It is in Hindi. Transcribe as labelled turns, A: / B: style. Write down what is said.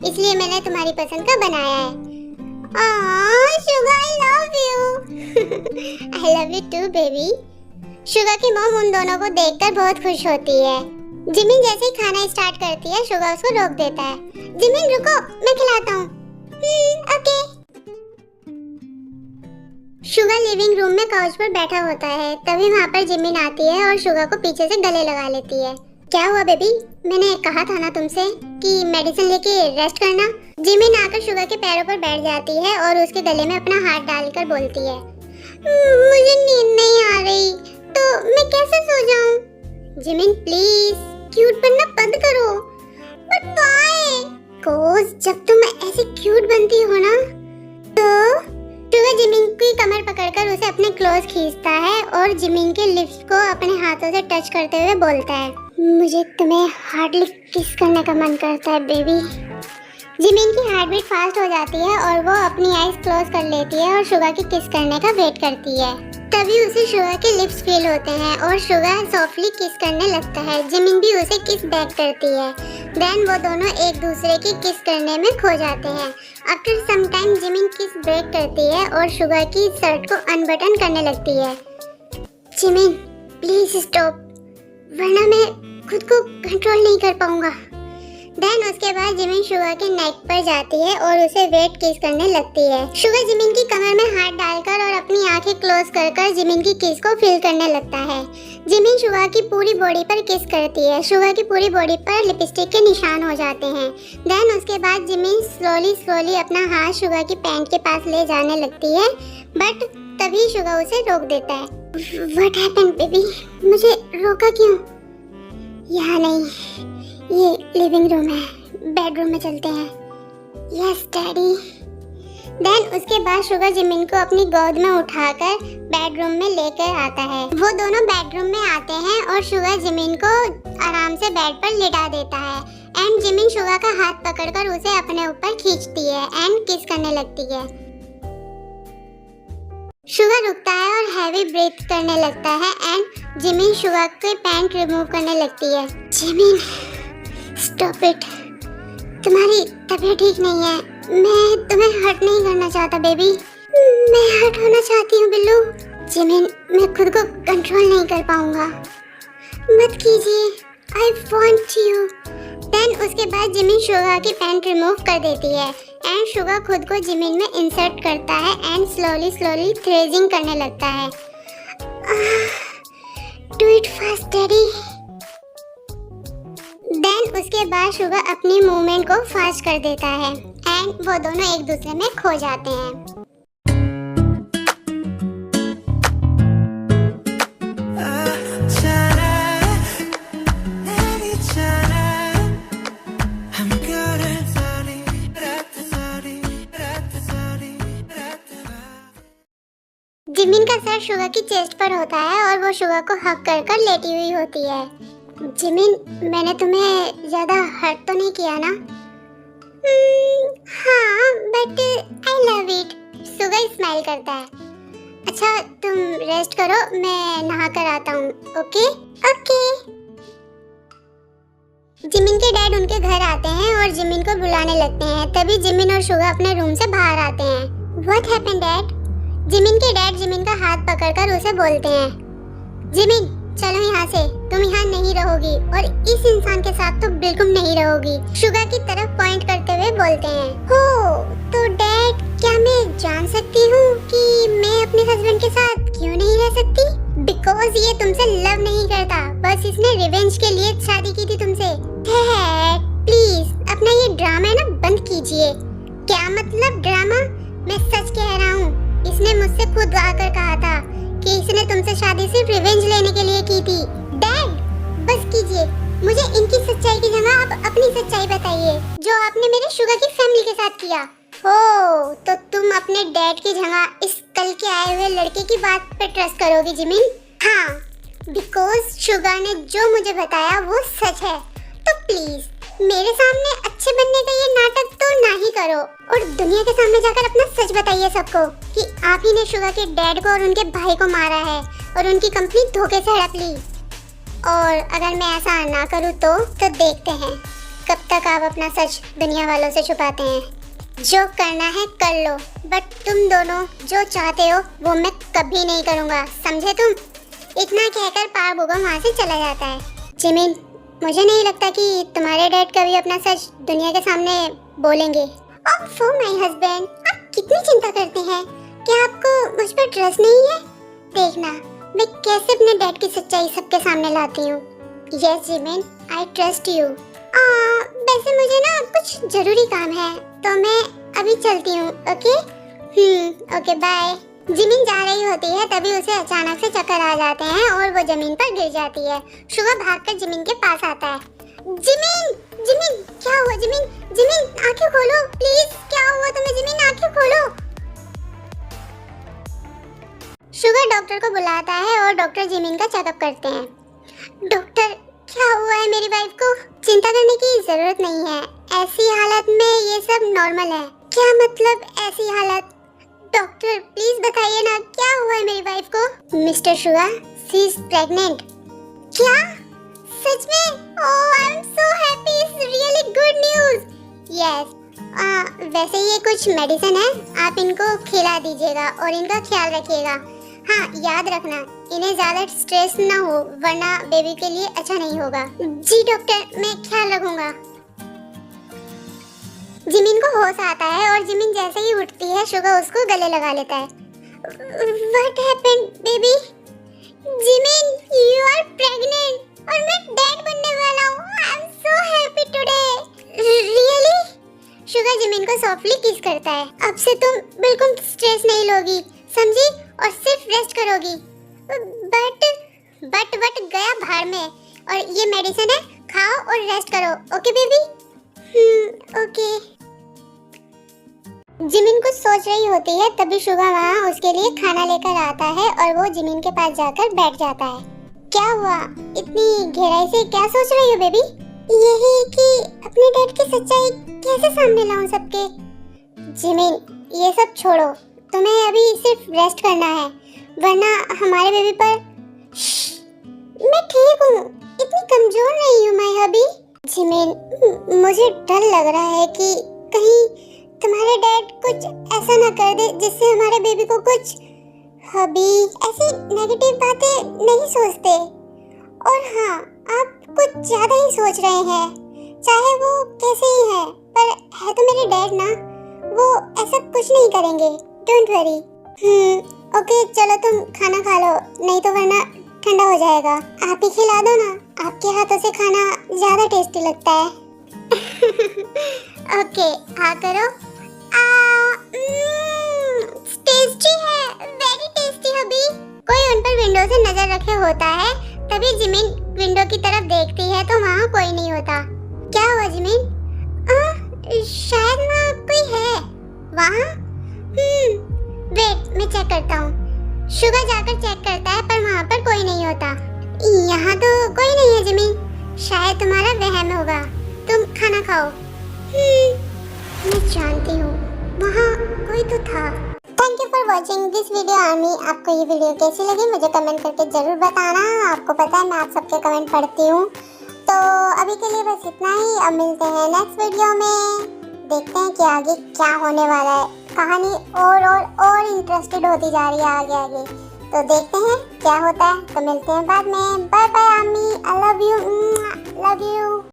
A: इसलिए मैंने तुम्हारी पसंद का बनाया है। Suga I love you. I love you too baby. Suga की मॉम उन दोनों को देखकर बहुत खुश होती है। जिमिन जैसे ही खाना स्टार्ट करती है, शुगा उसको रोक देता है। जिमिन रुको, मैं खिलाता हूँ। ओके। शुगा लिविंग रूम में काउच पर बैठा होता है। तभी वहाँ पर जिमिन आती है और शुगा को पीछे से गले लगा लेती है। क्या हुआ बेबी? मैंने कहा था ना तुमसे कि मेडिसिन लेके रेस्ट करना। जिमिन आकर शुगा के पैरों पर बैठ जाती है और उसके गले में अपना हाथ डालकर बोलती है, मुझे नींद नहीं आ रही, तो मैं कैसे सो जाऊं? जिमिन प्लीज क्यूट बनना बंद करो। But why? कोस जब तुम ऐसे क्यूट बनती हो ना, तो शुगा जिमिन की कमर पकड़कर उसे अपने क्लोज खींचता है और जिमिन के लिप्स को अपने हाथों से टच करते हुए बोलता है, मुझे तुम्हें हार्डली किस करने का मन करता है बेबी। जिमिन की हार्ट बीट फास्ट हो जाती है और वो अपनी आईज क्लोज कर लेती है और शुगा की किस करने का वेट करती है। तभी उसे शुगा के लिप्स फील होते हैं और शुगा सॉफ्टली किस करने लगता है। जिमिन भी उसे किस बैक करती है। देन वो दोनों एक दूसरे की किस करने में खो जाते हैं। आफ्टर सम टाइम जिमिन किस ब्रेक करती है और शुगा की शर्ट को अनबटन करने लगती है। जिमिन प्लीज स्टॉप, वरना मैं खुद को कंट्रोल नहीं कर पाऊंगा। देन उसके बाद जिमिन शुगा के नेक पर जाती है और उसे वेट किस करने लगती है। शुगा जिमिन की कमर में हाथ डालकर और अपनी आंखें क्लोज कर जिमिन की किस को फील करने लगता है। जिमिन शुगा की पूरी बॉडी पर किस करती है। शुगा की पूरी बॉडी पर लिपस्टिक के निशान हो जाते हैं। देन उसके बाद जिमिन स्लोली अपना हाथ शुगा की पैंट के पास ले जाने लगती है, बट तभी शुगा उसे रोक देता है। What happened baby? मुझे रोका क्यों? यहाँ नहीं, ये लिविंग रूम है, बेडरूम में चलते हैं। Yes daddy. देन उसके बाद शुगा जिमिन को अपनी गोद में उठाकर बेडरूम में लेकर आता है। वो दोनों बेडरूम में आते हैं और शुगा जिमिन को आराम से बेड पर लिटा देता है एंड जिमिन शुगा का हाथ पकड़कर उसे अपने ऊपर खींचती है एंड किस करने लगती है। शुगा रुकता है और हैवी ब्रीथ करने लगता है एंड जिमिन शुगा के पैंट रिमूव करने लगती है। जिमिन स्टॉप इट, तुम्हारी तबीयत ठीक नहीं है। मैं तुम्हें हर्ट नहीं करना चाहता बेबी। मैं हर्ट होना चाहती हूँ बिल्लू। जिमिन मैं खुद को कंट्रोल नहीं कर पाऊंगा, मत कीजिए, आई वांट यू। देन उसके बाद जिमिन शुगा की पैंट रिमूव कर देती है एंड शुगा खुद को जिमिन में इंसर्ट करता है एंड स्लोली थ्रेजिंग करने लगता है। Do it fast daddy. Then उसके बाद शुगा अपनी मूवमेंट को फास्ट कर देता है एंड वो दोनों एक दूसरे में खो जाते हैं। जिमिन का सर शुगा की चेस्ट पर होता है और वो शुगा को हक कर लेटी हुई होती है। जिमिन मैंने तुम्हें ज्यादा हर्ट तो नहीं किया ना? हाँ but I love it. Suga smile करता है। अच्छा तुम रेस्ट करो, मैं नहा कर आता हूँ। Okay okay. जिमिन के डैड उनके घर आते हैं और जिमिन को बुलाने लगते हैं। तभी जिमिन और शुगा अपने रूम से बाहर आते हैं। What happened dad? जिमिन के डैड जिमिन का हाथ पकड़कर उसे बोलते हैं, जिमिन चलो यहाँ से, तुम यहाँ नहीं रहोगी और इस इंसान के साथ तो बिल्कुल नहीं रहोगी। शुगा की तरफ पॉइंट करते हुए बोलते हैं, हो तो डैड क्या मैं जान सकती हूँ कि मैं अपने हस्बैंड के साथ क्यों नहीं रह सकती? बिकॉज ये तुमसे लव नहीं करता, बस इसने रिवेंज के लिए शादी की थी तुमसे। डैड प्लीज अपना ये ड्रामा है ना बंद कीजिए। क्या मतलब ड्रामा? मैं सच कह रहा हूँ, इसने मुझसे खुद आकर कहा था कि इसने तुमसे शादी सिर्फ रिवेंज लेने के लिए की थी। डैड बस कीजिए, मुझे इनकी सच्चाई की जगह आप अपनी सच्चाई बताइए जो आपने मेरे शुगा की फैमिली के साथ किया। हो तो तुम अपने डैड की जगह इस कल के आए हुए लड़के की बात पे ट्रस्ट करोगी जिमिन? हाँ बिकॉज शुगा ने जो मुझे बताया वो सच है। तो प्लीज मेरे सामने अच्छे बनने का ये नाटक तो ना ही करो और दुनिया के सामने जाकर अपना सच बताइए सबको कि आप ही ने शुगा के डैड को और उनके भाई को मारा है और उनकी कंपनी धोखे से हड़प ली। और अगर मैं ऐसा ना करूँ तो देखते हैं कब तक आप अपना सच दुनिया वालों से छुपाते हैं? जो करना है कर लो, बट तुम दोनों जो चाहते हो वो मैं कभी नहीं करूँगा, समझे तुम? इतना कहकर पार बुगम वहाँ से चला जाता है। जिमिन, मुझे नहीं लगता कि तुम्हारे डैड कभी अपना सच दुनिया के सामने बोलेंगे। ओह माय हस्बैंड, आप कितनी चिंता करते हैं? क्या आपको मुझ पर ट्रस्ट नहीं है? देखना मैं कैसे अपने डैड की सच्चाई सबके सामने लाती हूँ। Yes Jimin, I trust you. वैसे मुझे ना कुछ जरूरी काम है तो मैं अभी चलती हूँ। Okay okay bye. जिमिन जा रही होती है तभी उसे अचानक से चक्कर आ जाते हैं और वो जमीन पर गिर जाती है। शुगा भागकर जिमिन के पास आता है। जिमिन जिमिन क्या हुआ? जिमिन जिमिन आंखें खोलो प्लीज, क्या हुआ तुम्हें? जिमिन आंखें खोलो। शुगर डॉक्टर को बुलाता है और डॉक्टर जिमिन का चेकअप करते हैं। डॉक्टर, क्या हुआ है मेरी वाइफ को? चिंता करने की जरूरत नहीं है, ऐसी हालत में ये सब नॉर्मल है। क्या मतलब ऐसी हालत? डॉक्टर प्लीज बताइए ना, क्या हुआ है मेरी वाइफ को? मिस्टर शुगा, शी इज प्रेग्नेंट। क्या? सच में? Oh I am so happy, it's really good news. Yes, वैसे ये कुछ मेडिसिन है, आप इनको खिला दीजिएगा और इनका ख्याल रखिएगा। हाँ याद रखना, इन्हें ज्यादा स्ट्रेस ना हो वरना बेबी के लिए अच्छा नहीं होगा। जी डॉक्टर, मैं ख्याल रखूंगा। जिमिन को होश आता है और जिमिन जैसे ही उठती है शुगा उसको गले लगा लेता है। What happened, baby? Jimin, you are pregnant और मैं डैड बनने वाला हूँ। I am so happy today. Really? Suga Jimin को सॉफ्टली किस करता है। अब से तुम बिल्कुल स्ट्रेस नहीं लोगी, समझी? और सिर्फ रेस्ट करोगी। बट गया भाड़ में। और ये मेडिसिन है, खाओ और रेस्ट करो। Okay baby? ओके। जिमिन कुछ सोच रही होती है तभी शुगा वहाँ उसके लिए खाना लेकर आता है और वो जिमिन के पास जाकर बैठ जाता है। क्या हुआ? इतनी गहराई से क्या सोच रही हो बेबी? यही कि अपने डैड की सच्चाई कैसे सामने लाऊं सबके। जिमिन, ये सब छोड़ो, तुम्हें अभी सिर्फ रेस्ट करना है वरना हमारे बेबी पर। मैं ठीक हूँ, इतनी कमजोर नहीं हूँ मैं अभी। जिमिन, मुझे डर लग रहा है कि कहीं तुम्हारे डैड कुछ ऐसा ना कर दे जिससे हमारे बेबी को कुछ। अभी ऐसी नेगेटिव बातें नहीं सोचते। और हाँ, आप कुछ ज्यादा ही सोच रहे हैं, चाहे वो कैसे ही है, पर है तो मेरे डैड ना, वो ऐसा कुछ नहीं करेंगे। Don't worry. ओके चलो तुम खाना खा लो, नहीं तो वरना ठंडा हो जाएगा। आप ही खिला दो ना, आपके हाथों से खाना ज्यादा टेस्टी लगता है। ओके हाँ करो। टेस्टी है, वेरी टेस्टी। अभी कोई उन पर विंडो से नजर रखे होता है तभी जिमिन विंडो की तरफ देखती है तो वहाँ कोई नहीं होता। क्या हुआ जिमिन? शायद वहाँ कोई है। वहाँ? वेट मैं चेक करता हूँ। शुगर जाकर चेक करता है पर वहाँ पर कोई नहीं होता। यहाँ तो कोई नहीं है जिमिन, शायद तुम्हारा वहम होगा। तुम खाना खाओ। मैं जानती हूँ वहाँ कोई तो था। Thank you for watching this video army. आपको ये वीडियो कैसी लगी मुझे कमेंट करके जरूर बताना। आपको पता है मैं आप सबके कमेंट पढ़ती हूँ। तो अभी के लिए बस इतना ही, अब मिलते हैं नेक्स्ट वीडियो में। देखते हैं कि आगे क्या होने वाला है। कहानी और इंटरेस्टेड होती जा रही है आगे आगे, तो देखते हैं क्या होता है। तो मिलते हैं बाद में। Bye bye army, I love you.